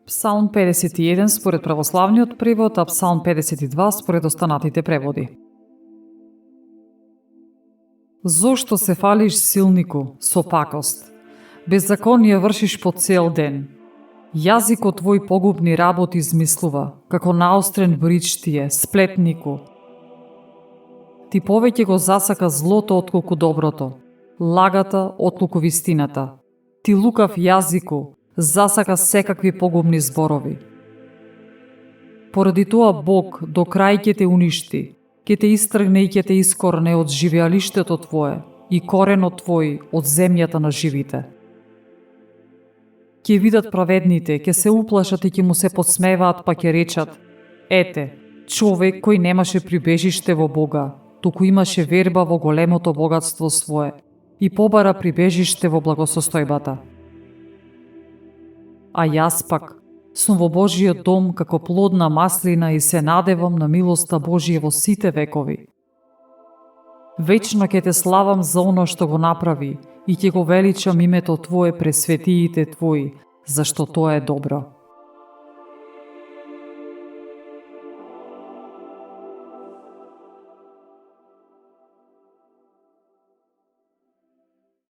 Псалм 51 според православниот превод, а Псалм 52 според останатите преводи. Зошто се фалиш, силнику, со пакост? Беззаконие вршиш по цел ден. Јазикот твој погубни работи измислува, како наострен брич ти е, сплетнику. Ти повеќе го засака злото отколку доброто, лагата отколку вистината. Ти лукав јазику, засака секакви погубни зборови. Поради тоа Бог до крај ќе те уништи, ќе те истргне и ќе те искорне од живеалиштето твое и коренот твој од земјата на живите. Ќе видат праведните, ќе се уплашат и ќе му се подсмеваат, па ќе речат: ете, човек кој немаше прибежиште во Бога, туку имаше верба во големото богатство свое и побара прибежиште во благосостојбата. А јас пак сум во Божиот дом како плодна маслина и се надевам на милоста Божија во сите векови. Вечно ќе те славам за оно што го направи и ќе го величам името Твое пред светиите Твои, зашто тоа е добро.